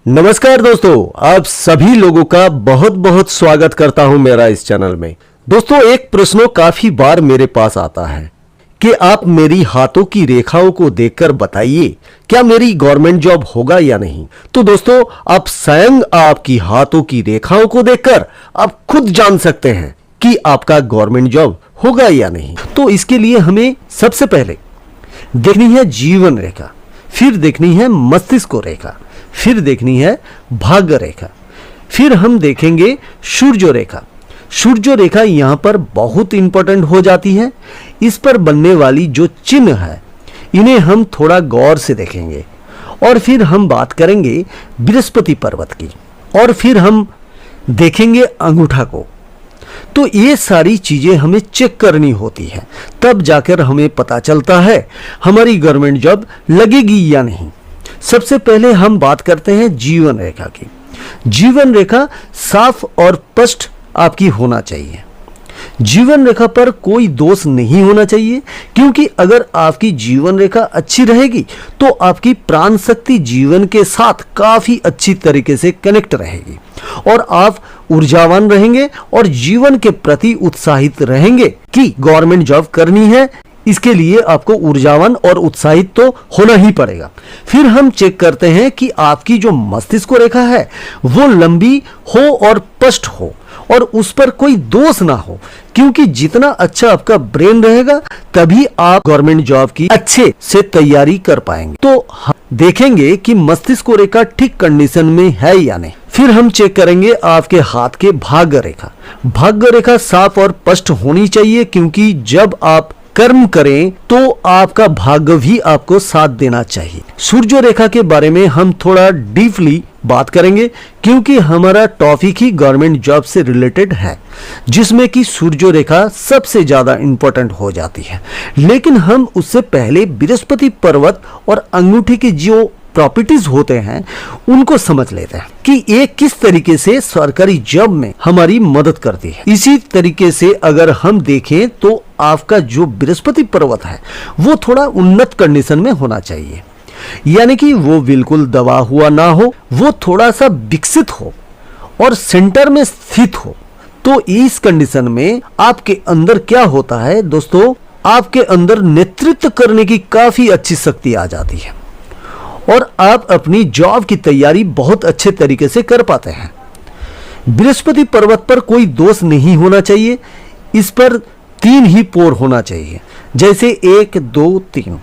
नमस्कार दोस्तों, आप सभी लोगों का बहुत बहुत स्वागत करता हूं मेरा इस चैनल में। दोस्तों, एक प्रश्न काफी बार मेरे पास आता है कि आप मेरी हाथों की रेखाओं को देखकर बताइए क्या मेरी गवर्नमेंट जॉब होगा या नहीं। तो दोस्तों, आप स्वयं आपकी हाथों की रेखाओं को देखकर आप खुद जान सकते हैं कि आपका गवर्नमेंट जॉब होगा या नहीं। तो इसके लिए हमें सबसे पहले देखनी है जीवन रेखा, फिर देखनी है मस्तिष्क रेखा, फिर देखनी है भाग्य रेखा, फिर हम देखेंगे सूर्य रेखा। सूर्य रेखा यहां पर बहुत इंपॉर्टेंट हो जाती है। इस पर बनने वाली जो चिन्ह है इन्हें हम थोड़ा गौर से देखेंगे और फिर हम बात करेंगे बृहस्पति पर्वत की और फिर हम देखेंगे अंगूठा को। तो ये सारी चीजें हमें चेक करनी होती है, तब जाकर हमें पता चलता है हमारी गवर्नमेंट जॉब लगेगी या नहीं। सबसे पहले हम बात करते हैं जीवन रेखा की। जीवन रेखा साफ और स्पष्ट आपकी होना चाहिए। जीवन रेखा पर कोई दोष नहीं होना चाहिए, क्योंकि अगर आपकी जीवन रेखा अच्छी रहेगी तो आपकी प्राण शक्ति जीवन के साथ काफी अच्छी तरीके से कनेक्ट रहेगी और आप ऊर्जावान रहेंगे और जीवन के प्रति उत्साहित रहेंगे कि गवर्नमेंट जॉब करनी है। इसके लिए आपको ऊर्जावान और उत्साहित तो होना ही पड़ेगा। फिर हम चेक करते हैं कि आपकी जो मस्तिष्क रेखा है वो लंबी हो और स्पष्ट हो और उस पर कोई दोष ना हो, क्योंकि जितना अच्छा आपका ब्रेन रहेगा तभी आप गवर्नमेंट जॉब की अच्छे से तैयारी कर पाएंगे। तो हम देखेंगे कि मस्तिष्क रेखा ठीक कंडीशन में है या नहीं। फिर हम चेक करेंगे आपके हाथ के भाग्य रेखा। भाग्य रेखा साफ और स्पष्ट होनी चाहिए, क्योंकि जब आप कर्म करें तो आपका भाग्य भी आपको साथ देना चाहिए। सूर्य रेखा के बारे में हम थोड़ा डीपली बात करेंगे, क्योंकि हमारा टॉपिक ही गवर्नमेंट जॉब से रिलेटेड है, जिसमें कि सूर्य रेखा सबसे ज्यादा इंपॉर्टेंट हो जाती है। लेकिन हम उससे पहले बृहस्पति पर्वत और अंगूठे की जो प्रॉपर्टीज होते हैं उनको समझ लेते हैं कि ये किस तरीके से सरकारी जॉब में हमारी मदद करती है। इसी तरीके से अगर हम देखें तो आपका जो बृहस्पति पर्वत है वो थोड़ा उन्नत कंडीशन में होना चाहिए, यानी कि वो बिल्कुल दबा हुआ ना हो, वो थोड़ा सा विकसित हो और सेंटर में स्थित हो। तो इस कंडीशन में आपके अंदर क्या होता है दोस्तों, आपके अंदर नेतृत्व करने की काफी अच्छी शक्ति आ जाती है और आप अपनी जॉब की तैयारी बहुत अच्छे तरीके से कर पाते हैं। बृहस्पति पर्वत पर कोई दोष नहीं होना चाहिए। इस पर 3 ही पोर होना चाहिए, जैसे 1, 2, 3।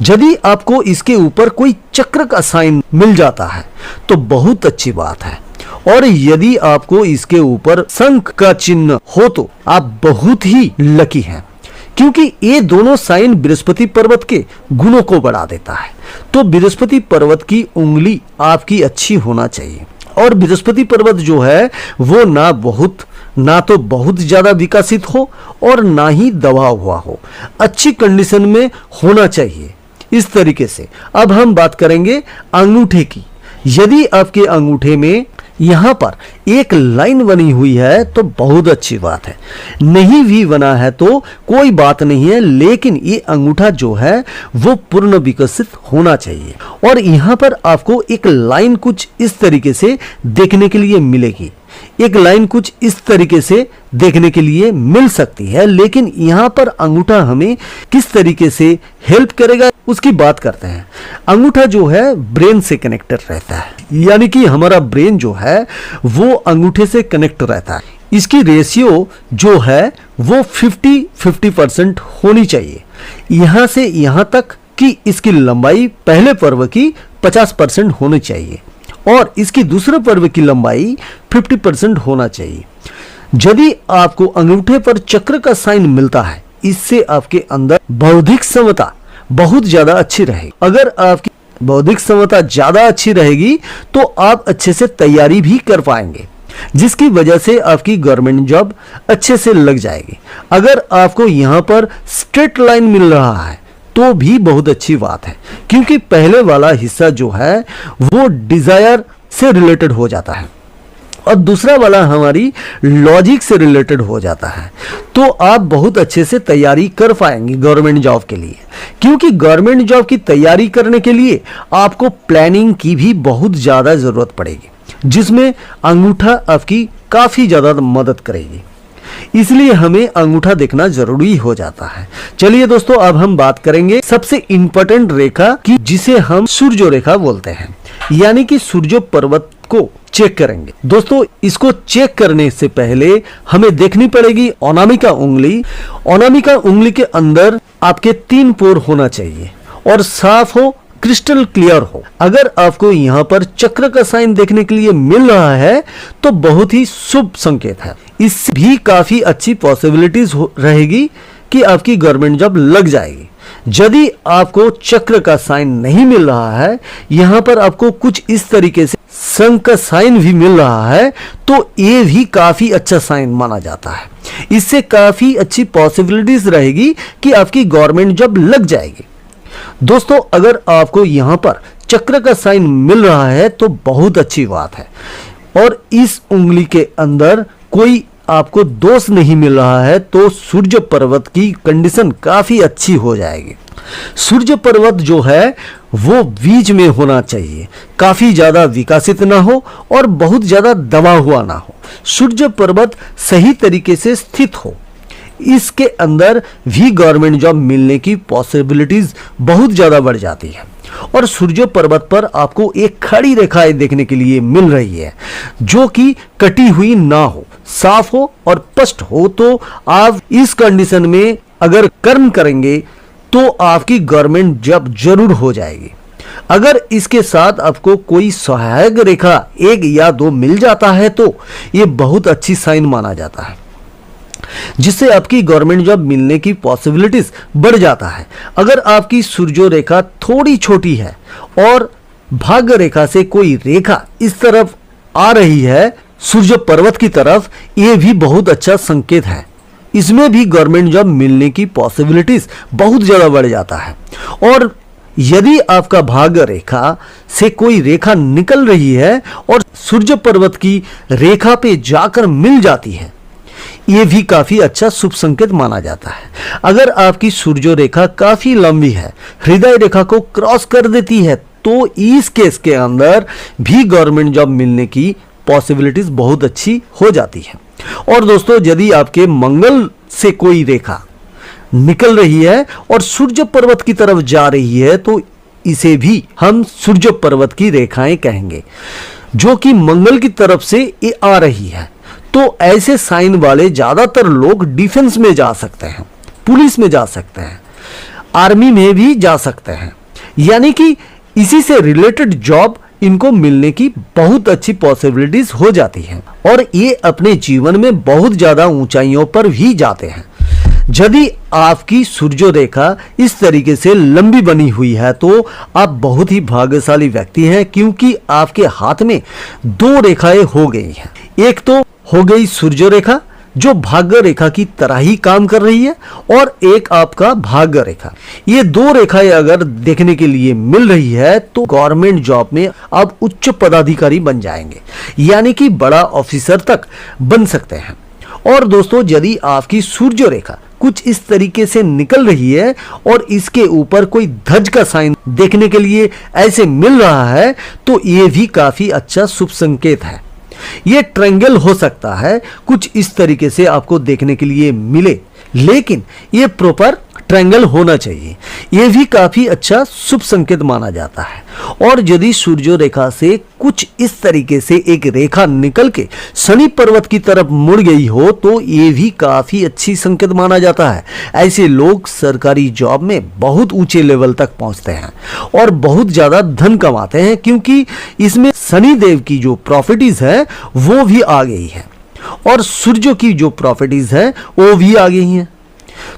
यदि आपको इसके ऊपर कोई चक्र का साइन मिल जाता है तो बहुत अच्छी बात है, और यदि आपको इसके ऊपर शंख का चिन्ह हो तो आप बहुत ही लकी हैं, क्योंकि ये दोनों साइन बृहस्पति पर्वत के गुणों को बढ़ा देता है। तो बृहस्पति पर्वत की उंगली आपकी अच्छी होना चाहिए, और बृहस्पति पर्वत जो है वो ना तो बहुत ज्यादा विकसित हो और ना ही दबा हुआ हो, अच्छी कंडीशन में होना चाहिए। इस तरीके से अब हम बात करेंगे अंगूठे की। यदि आपके अंगूठे में यहां पर एक लाइन बनी हुई है तो बहुत अच्छी बात है, नहीं भी बना है तो कोई बात नहीं है, लेकिन ये अंगूठा जो है वो पूर्ण विकसित होना चाहिए। और यहां पर आपको एक लाइन कुछ इस तरीके से देखने के लिए मिलेगी, एक लाइन कुछ इस तरीके से देखने के लिए मिल सकती है, लेकिन यहां पर अंगूठा हमें किस तरीके से हेल्प करेगा उसकी बात करते हैं। अंगूठा जो है ब्रेन से कनेक्टेड रहता है, यानी कि हमारा ब्रेन जो है वो अंगूठे से कनेक्ट रहता है। इसकी रेशियो जो है वो 50-50% होनी चाहिए, यहां से यहां तक कि इसकी लंबाई पहले पर्व की 50% होनी चाहिए और इसकी दूसरे पर्व की लंबाई 50% होना चाहिए। यदि आपको अंगूठे पर चक्र का साइन मिलता है, इससे आपके अंदर बौद्धिक क्षमता बहुत ज्यादा अच्छी रहेगी। अगर आपकी बौद्धिक क्षमता ज्यादा अच्छी रहेगी तो आप अच्छे से तैयारी भी कर पाएंगे, जिसकी वजह से आपकी गवर्नमेंट जॉब अच्छे से लग जाएगी। अगर आपको यहाँ पर स्ट्रेट लाइन मिल रहा है तो भी बहुत अच्छी बात है, क्योंकि पहले वाला हिस्सा जो है वो डिजायर से रिलेटेड हो जाता है और दूसरा वाला हमारी लॉजिक से रिलेटेड हो जाता है, तो आप बहुत अच्छे से तैयारी कर पाएंगे गवर्नमेंट जॉब के लिए। क्योंकि गवर्नमेंट जॉब की तैयारी करने के लिए आपको प्लानिंग की भी बहुत ज़्यादा ज़रूरत पड़ेगी, जिसमें अंगूठा आपकी काफ़ी ज़्यादा मदद करेगी। इसलिए हमें अंगूठा देखना जरूरी हो जाता है। चलिए दोस्तों, अब हम बात करेंगे सबसे इंपॉर्टेंट रेखा की, जिसे हम सूर्य रेखा बोलते हैं, यानी कि सूर्य पर्वत को चेक करेंगे। दोस्तों, इसको चेक करने से पहले हमें देखनी पड़ेगी अनामिका उंगली। अनामिका उंगली के अंदर आपके 3 पोर होना चाहिए और साफ हो, क्रिस्टल क्लियर हो। अगर आपको यहाँ पर चक्र का साइन देखने के लिए मिल रहा है तो बहुत ही शुभ संकेत है। इससे भी काफी अच्छी पॉसिबिलिटीज रहेगी कि आपकी गवर्नमेंट जॉब लग जाएगी। यदि आपको चक्र का साइन नहीं मिल रहा है, यहाँ पर आपको कुछ इस तरीके से शंख का साइन भी मिल रहा है, तो ये भी काफी अच्छा साइन माना जाता है। इससे काफी अच्छी पॉसिबिलिटीज रहेगी कि आपकी गवर्नमेंट जॉब लग जाएगी। दोस्तों, अगर आपको यहाँ पर चक्र का साइन मिल रहा है तो बहुत अच्छी बात है, और इस उंगली के अंदर कोई आपको दोष नहीं मिल रहा है तो सूर्य पर्वत की कंडीशन काफी अच्छी हो जाएगी। सूर्य पर्वत जो है वो बीच में होना चाहिए, काफी ज्यादा विकसित ना हो और बहुत ज्यादा दबा हुआ ना हो। सूर्य पर्वत सही तरीके से स्थित हो, इसके अंदर भी गवर्नमेंट जॉब मिलने की पॉसिबिलिटीज बहुत ज्यादा बढ़ जाती है। और सूर्य पर्वत पर आपको एक खड़ी रेखाएं देखने के लिए मिल रही है, जो कि कटी हुई ना हो, साफ हो और स्पष्ट हो, तो आप इस कंडीशन में अगर कर्म करेंगे तो आपकी गवर्नमेंट जॉब जरूर हो जाएगी। अगर इसके साथ आपको कोई सहायक रेखा 1 या 2 मिल जाता है तो ये बहुत अच्छी साइन माना जाता है, जिससे आपकी गवर्नमेंट जॉब मिलने की पॉसिबिलिटीज बढ़ जाता है। अगर आपकी सूर्य रेखा थोड़ी छोटी है और भाग्य रेखा से कोई रेखा इस तरफ आ रही है सूर्य पर्वत की तरफ, ये भी बहुत अच्छा संकेत है। इसमें भी गवर्नमेंट जॉब मिलने की पॉसिबिलिटीज बहुत ज्यादा बढ़ जाता है। और यदि आपका भाग्य रेखा से कोई रेखा निकल रही है और सूर्य पर्वत की रेखा पे जाकर मिल जाती है, ये भी काफी अच्छा शुभ संकेत माना जाता है। अगर आपकी सूर्य रेखा काफी लंबी है, हृदय रेखा को क्रॉस कर देती है, तो इस केस के अंदर भी गवर्नमेंट जॉब मिलने की पॉसिबिलिटीज बहुत अच्छी हो जाती है। और दोस्तों, यदि आपके मंगल से कोई रेखा निकल रही है और सूर्य पर्वत की तरफ जा रही है, तो इसे भी हम सूर्य पर्वत की रेखाएं कहेंगे, जो कि मंगल की तरफ से ये आ रही है। तो ऐसे साइन वाले ज्यादातर लोग डिफेंस में जा सकते हैं, पुलिस में जा सकते हैं, आर्मी में भी जा सकते हैं, यानी कि इसी से रिलेटेड जॉब इनको मिलने की बहुत अच्छी पॉसिबिलिटीज हो जाती हैं और ये अपने जीवन में बहुत ज्यादा ऊंचाइयों पर भी जाते हैं। यदि आपकी सूर्य रेखा इस तरीके से लंबी बनी हुई है तो आप बहुत ही भाग्यशाली व्यक्ति हैं, क्योंकि आपके हाथ में 2 रेखाएं हो गई हैं। एक तो हो गई सूर्य रेखा जो भाग्य रेखा की तरह ही काम कर रही है, और एक आपका भाग्य रेखा। ये 2 रेखाएं अगर देखने के लिए मिल रही है तो गवर्नमेंट जॉब में आप उच्च पदाधिकारी बन जाएंगे, यानी कि बड़ा ऑफिसर तक बन सकते हैं। और दोस्तों, यदि आपकी सूर्य रेखा कुछ इस तरीके से निकल रही है और इसके ऊपर कोई ध्वज का साइन देखने के लिए ऐसे मिल रहा है, तो ये भी काफी अच्छा शुभ संकेत है। ये ट्रायंगल हो सकता है, कुछ इस तरीके से आपको देखने के लिए मिले, लेकिन ये प्रॉपर ट्रायंगल होना चाहिए। ये भी काफी अच्छा शुभ संकेत माना जाता है। और यदि सूर्य रेखा से कुछ इस तरीके से एक रेखा निकल के शनि पर्वत की तरफ मुड़ गई हो, तो ये भी काफी अच्छी संकेत माना जाता है। ऐसे लोग सरकारी जॉब में बहुत ऊंचे लेवल तक पहुंचते हैं और बहुत ज्यादा धन कमाते हैं, क्योंकि इसमें शनि देव की जो प्रॉपर्टीज है वो भी आ गई है और सूर्य की जो प्रॉपर्टीज है वो भी आ गई हैं।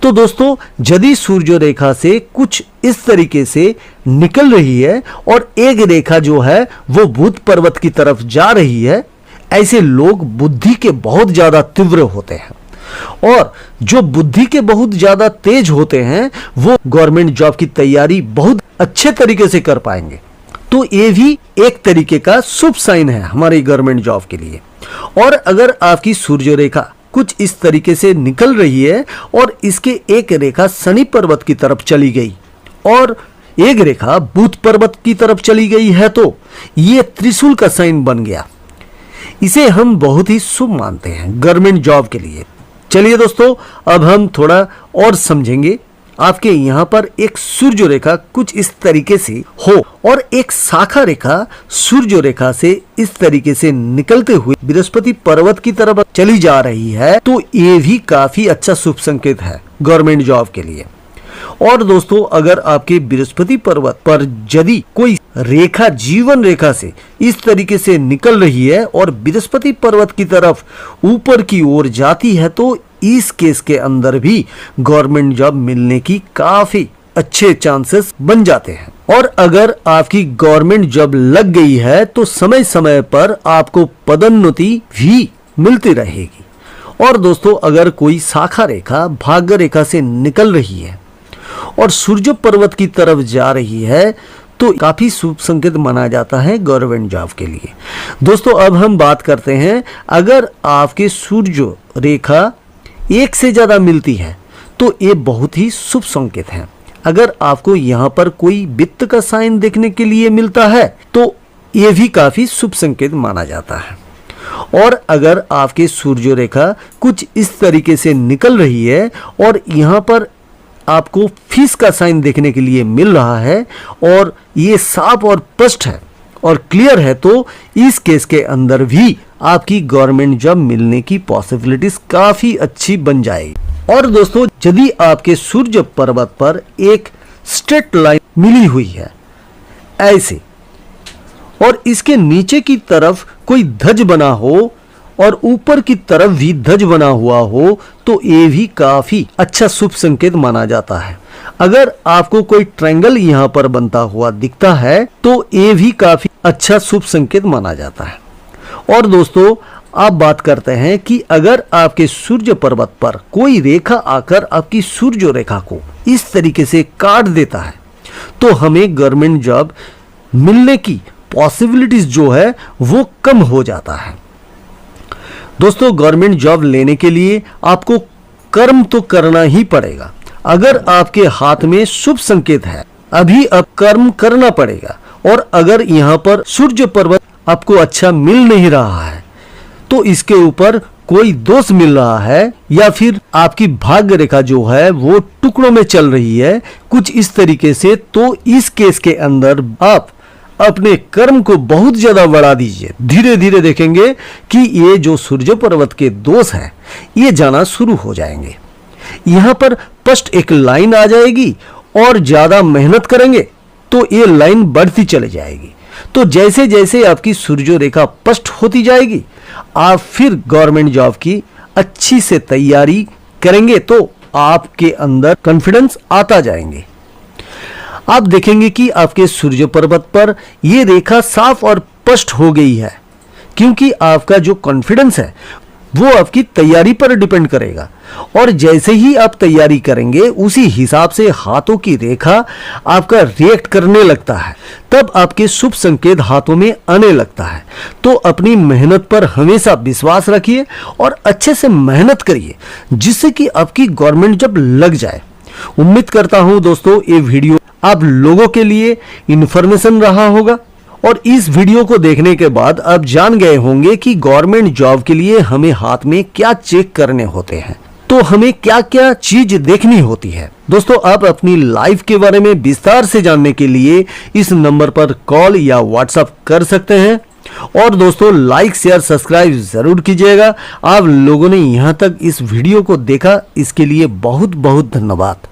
तो दोस्तों, यदि सूर्य रेखा से कुछ इस तरीके से निकल रही है और एक रेखा जो है वो बुध पर्वत की तरफ जा रही है, ऐसे लोग बुद्धि के बहुत ज्यादा तीव्र होते हैं और जो बुद्धि के बहुत ज्यादा तेज होते हैं वो गवर्नमेंट जॉब की तैयारी बहुत अच्छे तरीके से कर पाएंगे। तो ये भी एक तरीके का शुभ साइन है हमारी गवर्नमेंट जॉब के लिए। और अगर आपकी सूर्य रेखा कुछ इस तरीके से निकल रही है और इसके एक रेखा शनि पर्वत की तरफ चली गई और एक रेखा बुध पर्वत की तरफ चली गई है, तो ये त्रिशूल का साइन बन गया। इसे हम बहुत ही शुभ मानते हैं गवर्नमेंट जॉब के लिए। चलिए दोस्तों, अब हम थोड़ा और समझेंगे। आपके यहाँ पर एक सूर्य रेखा कुछ इस तरीके से हो और एक शाखा रेखा सूर्य रेखा से इस तरीके से निकलते हुए बृहस्पति पर्वत की तरफ चली जा रही है, तो ये भी काफी अच्छा शुभ संकेत है गवर्नमेंट जॉब के लिए। और दोस्तों, अगर आपके बृहस्पति पर्वत पर यदि कोई रेखा जीवन रेखा से इस तरीके से निकल रही है और बृहस्पति पर्वत की तरफ ऊपर की ओर जाती है, तो इस केस के अंदर भी गवर्नमेंट जॉब मिलने की काफी अच्छे चांसेस बन जाते हैं। और अगर आपकी गवर्नमेंट जॉब लग गई है तो समय समय पर आपको पदोन्नति भी मिलती रहेगी। और दोस्तों, अगर कोई शाखा रेखा भाग्य रेखा से निकल रही है और सूर्य पर्वत की तरफ जा रही है, तो काफी शुभ संकेत माना जाता है गवर्नमेंट जॉब के लिए। दोस्तों, अब हम बात करते हैं, अगर आपके सूर्य रेखा एक से ज्यादा मिलती है तो ये बहुत ही शुभ संकेत है। अगर आपको यहाँ पर कोई वित्त का साइन देखने के लिए मिलता है तो ये भी काफी शुभ संकेत माना जाता है। और अगर आपके सूर्य रेखा कुछ इस तरीके से निकल रही है और यहाँ पर आपको फिश का साइन देखने के लिए मिल रहा है और ये साफ और स्पष्ट है और क्लियर है, तो इस केस के अंदर भी आपकी गवर्नमेंट जॉब मिलने की पॉसिबिलिटीज काफी अच्छी बन जाएगी। और दोस्तों, यदि आपके सूर्य पर्वत पर एक स्ट्रेट लाइन मिली हुई है ऐसे और इसके नीचे की तरफ कोई ध्वज बना हो और ऊपर की तरफ भी ध्वज बना हुआ हो, तो ये भी काफी अच्छा शुभ संकेत माना जाता है। अगर आपको कोई ट्रायंगल यहाँ पर बनता हुआ दिखता है तो ये भी काफी अच्छा शुभ संकेत माना जाता है। और दोस्तों, आप बात करते हैं कि अगर आपके सूर्य पर्वत पर कोई रेखा आकर आपकी सूर्य रेखा को इस तरीके से काट देता है, तो हमें गवर्नमेंट जॉब मिलने की पॉसिबिलिटीज जो है वो कम हो जाता है। दोस्तों, गवर्नमेंट जॉब लेने के लिए आपको कर्म तो करना ही पड़ेगा। अगर आपके हाथ में शुभ संकेत है, अभी अब कर्म करना पड़ेगा। और अगर यहाँ पर सूर्य पर्वत आपको अच्छा मिल नहीं रहा है, तो इसके ऊपर कोई दोष मिल रहा है या फिर आपकी भाग्य रेखा जो है वो टुकड़ों में चल रही है कुछ इस तरीके से, तो इस केस के अंदर आप अपने कर्म को बहुत ज्यादा बढ़ा दीजिए। धीरे धीरे देखेंगे कि ये जो सूर्य पर्वत के दोष है ये जाना शुरू हो जाएंगे। यहाँ पर स्पष्ट एक लाइन आ जाएगी और ज्यादा मेहनत करेंगे तो ये लाइन बढ़ती चली जाएगी। तो जैसे जैसे आपकी सूर्य रेखा स्पष्ट होती जाएगी, आप फिर गवर्नमेंट जॉब की अच्छी से तैयारी करेंगे तो आपके अंदर कॉन्फिडेंस आता जाएंगे। आप देखेंगे कि आपके सूर्य पर्वत पर ये रेखा साफ और स्पष्ट हो गई है, क्योंकि आपका जो कॉन्फिडेंस है वो आपकी तैयारी पर डिपेंड करेगा। और जैसे ही आप तैयारी करेंगे उसी हिसाब से हाथों की रेखा आपका रिएक्ट करने लगता है, तब आपके शुभ संकेत हाथों में आने लगता है। तो अपनी मेहनत पर हमेशा विश्वास रखिए और अच्छे से मेहनत करिए, जिससे कि आपकी गवर्नमेंट जॉब लग जाए। उम्मीद करता हूं दोस्तों ये वीडियो आप लोगों के लिए इंफॉर्मेशन रहा होगा और इस वीडियो को देखने के बाद आप जान गए होंगे कि गवर्नमेंट जॉब के लिए हमें हाथ में क्या चेक करने होते हैं, तो हमें क्या क्या चीज देखनी होती है। दोस्तों, आप अपनी लाइफ के बारे में विस्तार से जानने के लिए इस नंबर पर कॉल या व्हाट्सएप कर सकते हैं। और दोस्तों, लाइक शेयर सब्सक्राइब जरूर कीजिएगा। आप लोगों ने यहाँ तक इस वीडियो को देखा, इसके लिए बहुत बहुत धन्यवाद।